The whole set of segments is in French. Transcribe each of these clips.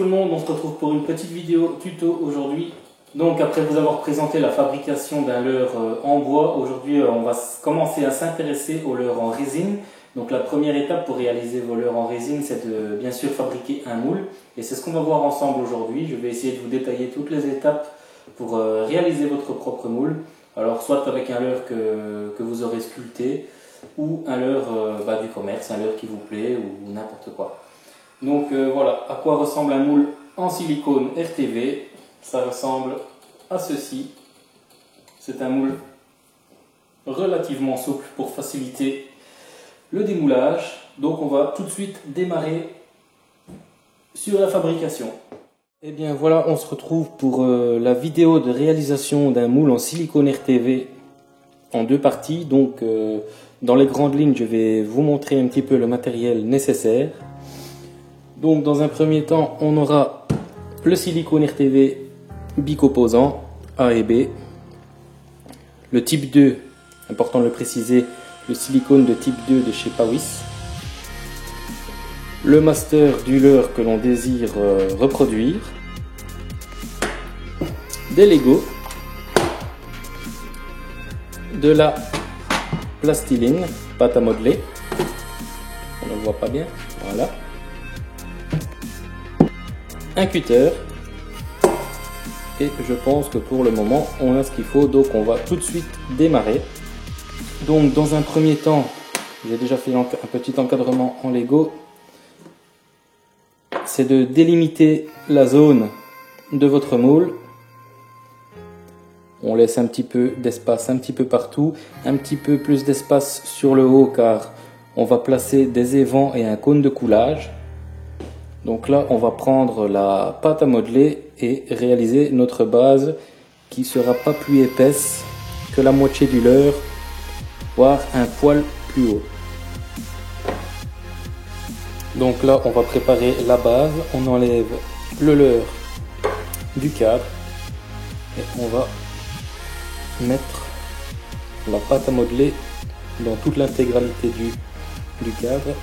tout le monde, on se retrouve pour une petite vidéo tuto aujourd'hui. Donc après vous avoir présenté la fabrication d'un leurre en bois, aujourd'hui on va commencer à s'intéresser aux leurres en résine. Donc la première étape pour réaliser vos leurres en résine, c'est de bien sûr fabriquer un moule. Et c'est ce qu'on va voir ensemble aujourd'hui. Je vais essayer de vous détailler toutes les étapes pour réaliser votre propre moule. Alors soit avec un leurre que vous aurez sculpté, ou un leurre du commerce, un leurre qui vous plaît, ou n'importe quoi. Donc voilà à quoi ressemble un moule en silicone RTV. Ça ressemble à ceci. C'est un moule relativement souple pour faciliter le démoulage. Donc on va tout de suite démarrer sur la fabrication. Et bien voilà, on se retrouve pour la vidéo de réalisation d'un moule en silicone RTV en deux parties. Donc dans les grandes lignes, je vais vous montrer un petit peu le matériel nécessaire. Donc dans un premier temps, on aura le silicone RTV bicomposant A et B. Le type 2, important de le préciser, le silicone de type 2 de chez Pawis. Le master du leurre que l'on désire reproduire. Des Lego. De la plastiline, pâte à modeler. On ne le voit pas bien, voilà. Un cutter. Et je pense que pour le moment, on a ce qu'il faut, donc on va tout de suite démarrer. Donc dans un premier temps, j'ai déjà fait un petit encadrement en Lego. C'est de délimiter la zone de votre moule. On laisse un petit peu d'espace un petit peu partout, un petit peu plus d'espace sur le haut car on va placer des évents et un cône de coulage. Donc là, on va prendre la pâte à modeler et réaliser notre base qui sera pas plus épaisse que la moitié du leurre, voire un poil plus haut. Donc là, on va préparer la base. On enlève le leurre du cadre et on va mettre la pâte à modeler dans toute l'intégralité du cadre.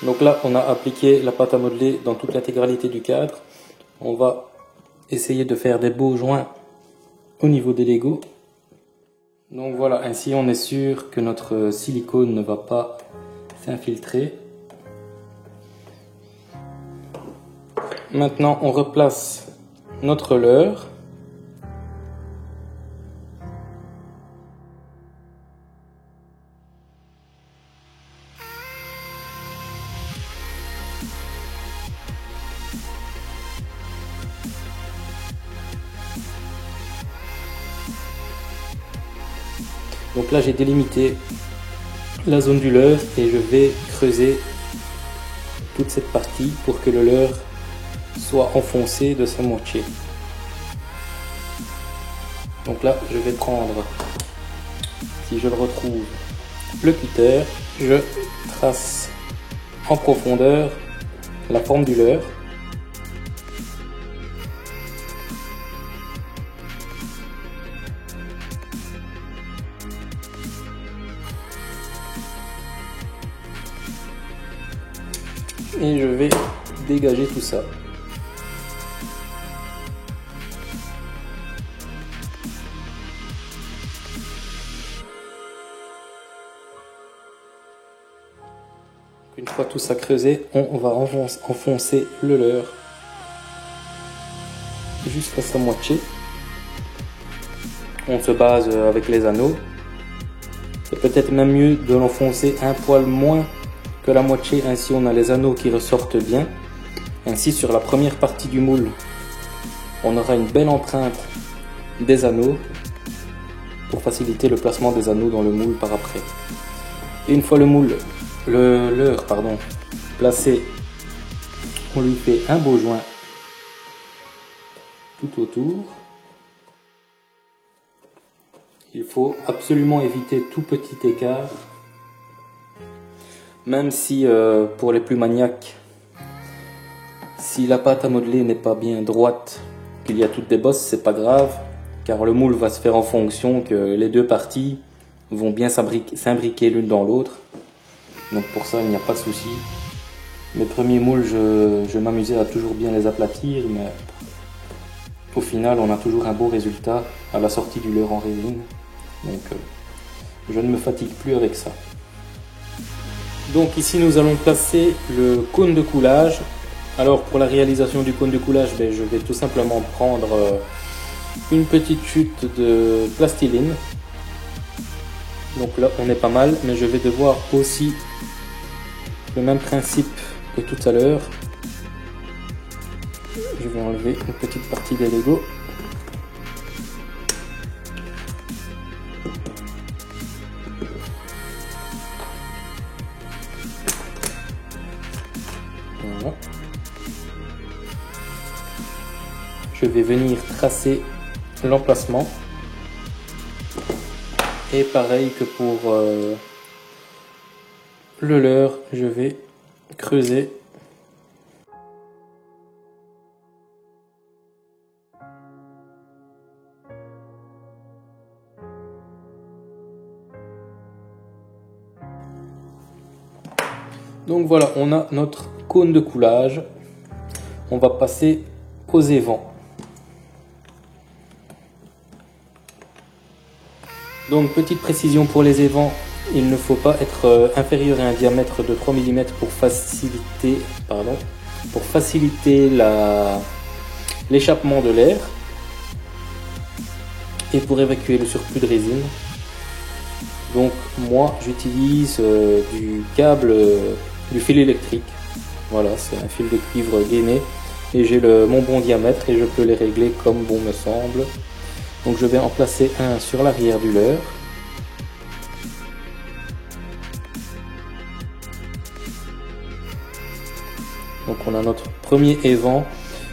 Donc là, on a appliqué la pâte à modeler dans toute l'intégralité du cadre. On va essayer de faire des beaux joints au niveau des Lego. Donc voilà, ainsi on est sûr que notre silicone ne va pas s'infiltrer. Maintenant, on replace notre leurre. Donc là j'ai délimité la zone du leurre et je vais creuser toute cette partie pour que le leurre soit enfoncé de sa moitié. Donc là je vais prendre, si je le retrouve, le cutter, je trace en profondeur la forme du leurre. Et je vais dégager tout ça. Une fois tout ça creusé, on va enfoncer le leurre jusqu'à sa moitié. On se base avec les anneaux. C'est peut-être même mieux de l'enfoncer un poil moins que la moitié, ainsi on a les anneaux qui ressortent bien. Ainsi sur la première partie du moule, on aura une belle empreinte des anneaux pour faciliter le placement des anneaux dans le moule par après. Et une fois le moule le leurre placé, on lui fait un beau joint tout autour. Il faut absolument éviter tout petit écart, même si pour les plus maniaques, si la pâte à modeler n'est pas bien droite, qu'il y a toutes des bosses, c'est pas grave, car le moule va se faire en fonction que les deux parties vont bien s'imbriquer l'une dans l'autre. Donc pour ça, il n'y a pas de souci. Mes premiers moules, je m'amusais à toujours bien les aplatir, mais au final, on a toujours un beau résultat à la sortie du leurre en résine. Donc je ne me fatigue plus avec ça. Donc ici, nous allons placer le cône de coulage. Alors pour la réalisation du cône de coulage, je vais tout simplement prendre une petite chute de plastiline. Donc là, on est pas mal, mais je vais devoir aussi le même principe que tout à l'heure. Je vais enlever une petite partie des Lego. Voilà. Je vais venir tracer l'emplacement. Et pareil que pour le leurre, je vais creuser. Donc voilà, on a notre cône de coulage. On va passer aux évents. Donc petite précision pour les évents, il ne faut pas être inférieur à un diamètre de 3 mm pour faciliter l'échappement de l'air et pour évacuer le surplus de résine. Donc moi j'utilise du fil électrique. Voilà, c'est un fil de cuivre gainé et j'ai mon bon diamètre et je peux les régler comme bon me semble. Donc je vais en placer un sur l'arrière du leurre. Donc on a notre premier évent.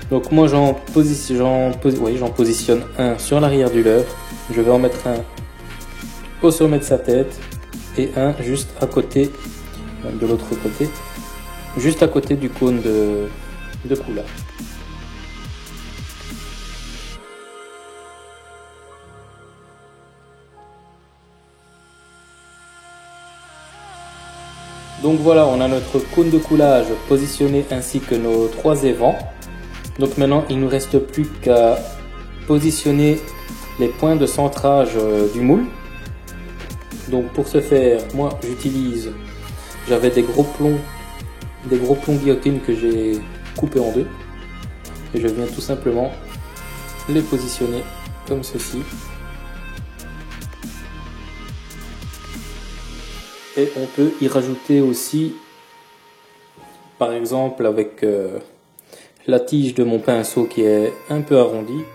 Donc moi j'en positionne un sur l'arrière du leurre. Je vais en mettre un au sommet de sa tête et un juste à côté, de l'autre côté, juste à côté du cône de coulage. Donc voilà, on a notre cône de coulage positionné ainsi que nos 3 évents. Donc maintenant, il ne nous reste plus qu'à positionner les points de centrage du moule. Donc pour ce faire, moi j'avais des gros plombs guillotine que j'ai coupés en deux. Et je viens tout simplement les positionner comme ceci. Et on peut y rajouter aussi, par exemple avec la tige de mon pinceau qui est un peu arrondie.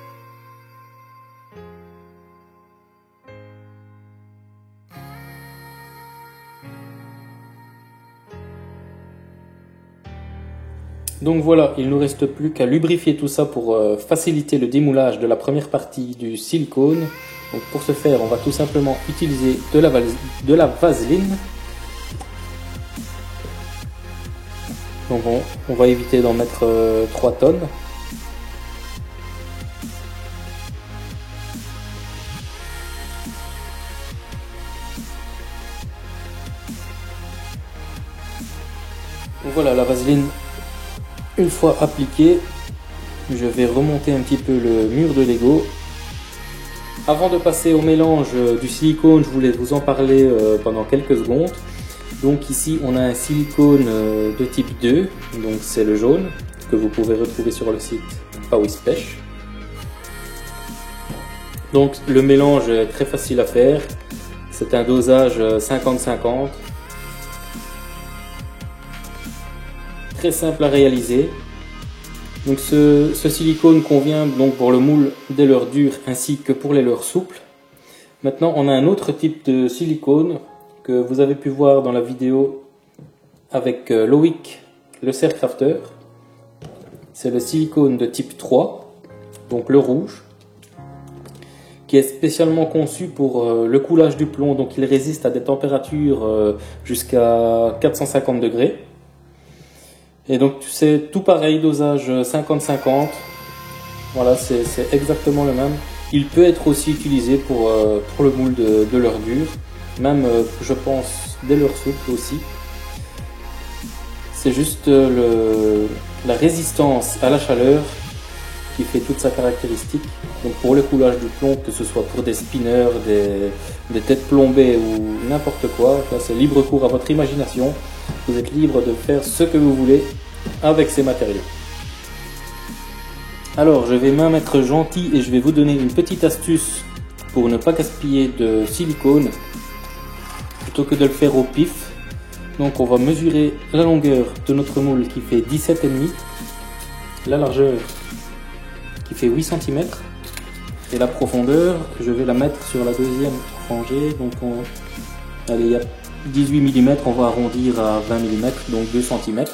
Donc voilà, il ne nous reste plus qu'à lubrifier tout ça pour faciliter le démoulage de la première partie du silicone. Donc pour ce faire, on va tout simplement utiliser de la vaseline. Donc on va éviter d'en mettre 3 tonnes. Donc voilà, la vaseline, une fois appliquée, je vais remonter un petit peu le mur de Lego. Avant de passer au mélange du silicone, je voulais vous en parler pendant quelques secondes. Donc ici on a un silicone de type 2, donc c'est le jaune, que vous pouvez retrouver sur le site Pawispech. Donc le mélange est très facile à faire, c'est un dosage 50-50, très simple à réaliser. Donc ce silicone convient donc pour le moule des leurres durs ainsi que pour les leurres souples. Maintenant on a un autre type de silicone que vous avez pu voir dans la vidéo avec Loic, le Sercrafter. C'est le silicone de type 3, donc le rouge, qui est spécialement conçu pour le coulage du plomb, donc il résiste à des températures jusqu'à 450 degrés. Et donc c'est tout pareil, dosage 50-50, voilà, c'est exactement le même. Il peut être aussi utilisé pour le moule de leur dur, même je pense des leurs souples aussi. C'est juste la résistance à la chaleur qui fait toute sa caractéristique. Donc pour le coulage du plomb, que ce soit pour des spinners, des têtes plombées ou n'importe quoi, c'est libre cours à votre imagination. Vous êtes libre de faire ce que vous voulez avec ces matériaux. Alors je vais même être gentil et je vais vous donner une petite astuce pour ne pas gaspiller de silicone plutôt que de le faire au pif. Donc on va mesurer la longueur de notre moule qui fait 17,5, la largeur qui fait 8 cm et la profondeur, je vais la mettre sur la deuxième rangée. Donc allez, il y a 18 mm, on va arrondir à 20 mm, donc 2 cm.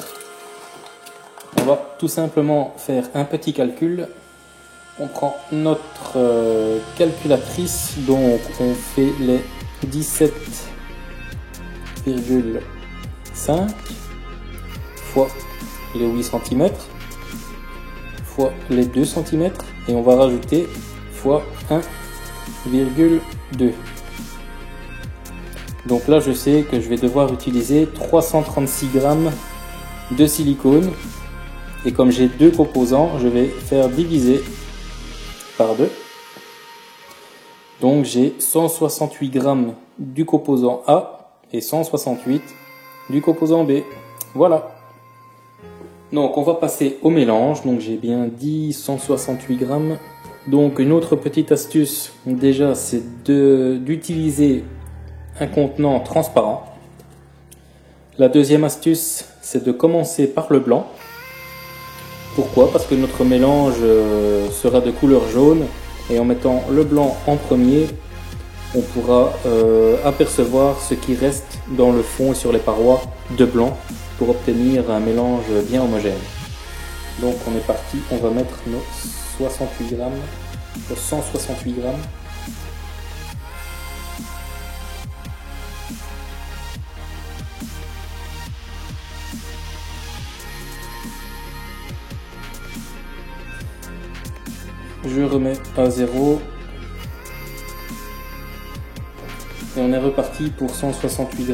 On va tout simplement faire un petit calcul. On prend notre calculatrice, donc on fait les 17,5 fois les 8 cm fois les 2 cm et on va rajouter fois 1,2. Donc là je sais que je vais devoir utiliser 336 g de silicone. Et comme j'ai deux composants, je vais faire diviser par 2. Donc j'ai 168 g du composant A et 168 du composant B. Voilà. Donc on va passer au mélange. Donc j'ai bien dit 168 g. Donc une autre petite astuce, déjà, c'est d'utiliser un contenant transparent. La deuxième astuce, c'est de commencer par le blanc. Pourquoi? Parce que notre mélange sera de couleur jaune et en mettant le blanc en premier, on pourra apercevoir ce qui reste dans le fond et sur les parois de blanc pour obtenir un mélange bien homogène. Donc on est parti, on va mettre nos 68 g, 168 g. Je remets à 0 et on est reparti pour 168 g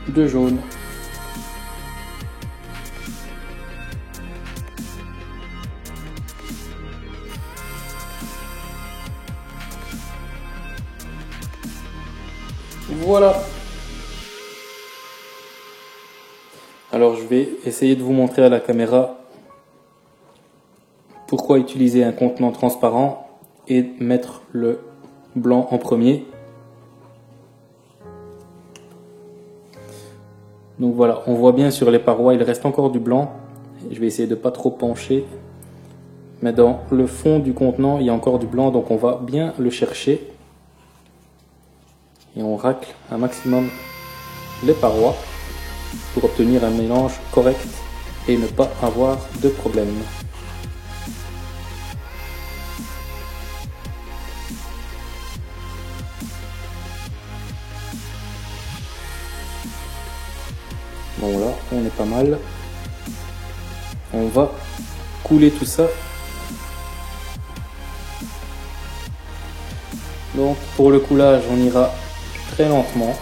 de jaune. Voilà. Alors je vais essayer de vous montrer à la caméra pourquoi utiliser un contenant transparent et mettre le blanc en premier. Donc voilà, on voit bien sur les parois, il reste encore du blanc. Je vais essayer de pas trop pencher. Mais dans le fond du contenant, il y a encore du blanc, donc on va bien le chercher. Et on racle un maximum les parois pour obtenir un mélange correct et ne pas avoir de problème. Bon là, on est pas mal. On va couler tout ça. Donc pour le coulage, on ira très lentement.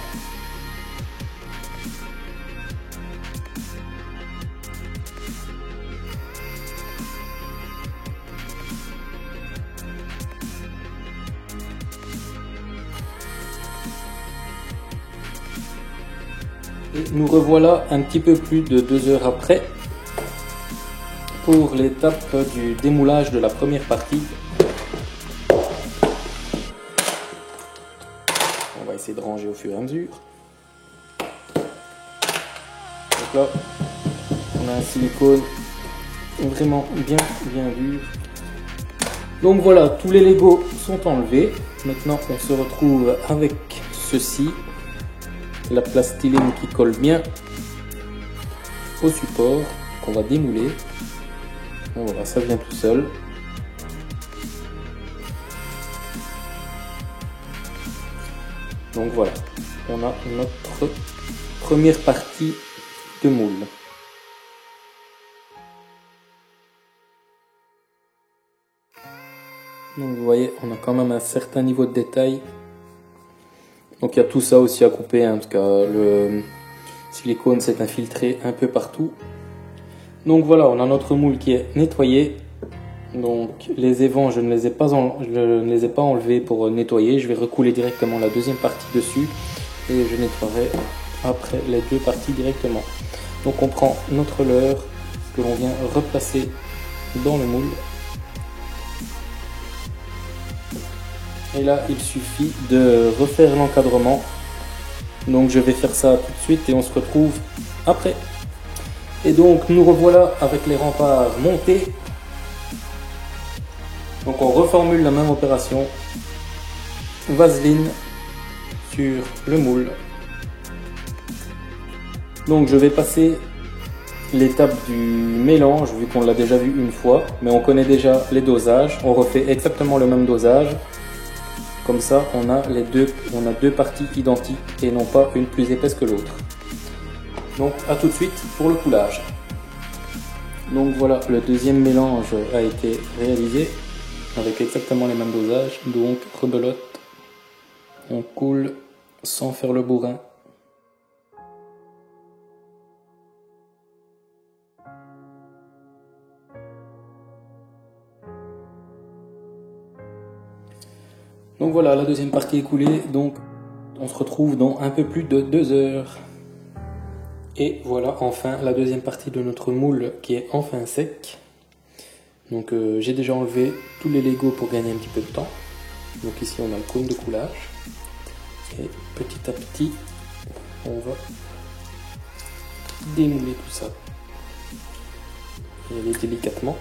Et nous revoilà un petit peu plus de 2 heures après pour l'étape du démoulage de la première partie. On va essayer de ranger au fur et à mesure. Donc là, on a un silicone vraiment bien dur. Donc voilà, tous les Legos sont enlevés. Maintenant, on se retrouve avec ceci. la plastiline qui colle bien au support qu'on va démouler. Donc voilà, ça vient tout seul. Donc voilà, on a notre première partie de moule. Donc vous voyez, on a quand même un certain niveau de détail. Donc il y a tout ça aussi à couper, hein, parce que le silicone s'est infiltré un peu partout. Donc voilà, on a notre moule qui est nettoyé. Donc les évents, je ne les ai pas enlevés pour nettoyer. Je vais recouler directement la deuxième partie dessus et je nettoierai après les deux parties directement. Donc on prend notre leurre que l'on vient replacer dans le moule. Et là, il suffit de refaire l'encadrement. Donc je vais faire ça tout de suite et on se retrouve après. Et donc nous revoilà avec les remparts montés. Donc on reformule la même opération. Vaseline sur le moule. Donc je vais passer l'étape du mélange vu qu'on l'a déjà vu une fois. Mais on connaît déjà les dosages. On refait exactement le même dosage. Comme ça, on a deux parties identiques et non pas une plus épaisse que l'autre. Donc, à tout de suite pour le coulage. Donc voilà, le deuxième mélange a été réalisé avec exactement les mêmes dosages. Donc, rebelote, on coule sans faire le bourrin. Donc voilà, la deuxième partie est coulée, donc on se retrouve dans un peu plus de 2 heures. Et voilà enfin la deuxième partie de notre moule qui est enfin sec. Donc j'ai déjà enlevé tous les Legos pour gagner un petit peu de temps. Donc ici on a le cône de coulage. Et petit à petit, on va démouler tout ça. Et aller délicatement.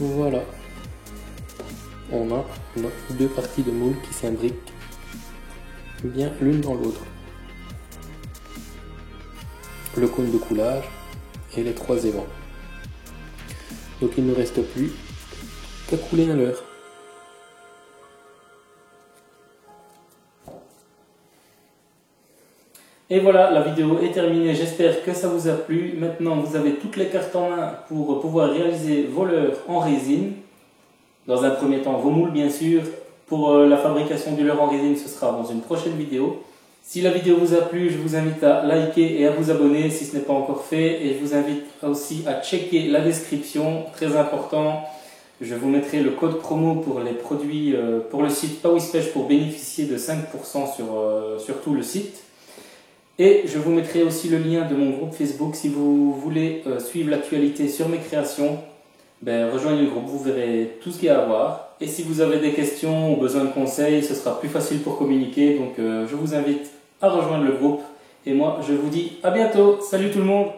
Voilà, on a nos deux parties de moule qui s'imbriquent bien l'une dans l'autre. Le cône de coulage et les 3 évents. Donc il ne reste plus qu'à couler un leurre. Et voilà, la vidéo est terminée, j'espère que ça vous a plu. Maintenant, vous avez toutes les cartes en main pour pouvoir réaliser vos leurres en résine. Dans un premier temps, vos moules bien sûr. Pour la fabrication du leurre en résine, ce sera dans une prochaine vidéo. Si la vidéo vous a plu, je vous invite à liker et à vous abonner si ce n'est pas encore fait. Et je vous invite aussi à checker la description, très important. Je vous mettrai le code promo pour les produits, pour le site Pawispech pour bénéficier de 5% sur tout le site. Et je vous mettrai aussi le lien de mon groupe Facebook si vous voulez suivre l'actualité sur mes créations. Rejoignez le groupe, vous verrez tout ce qu'il y a à voir. Et si vous avez des questions ou besoin de conseils, ce sera plus facile pour communiquer. Donc je vous invite à rejoindre le groupe. Et moi, je vous dis à bientôt. Salut tout le monde!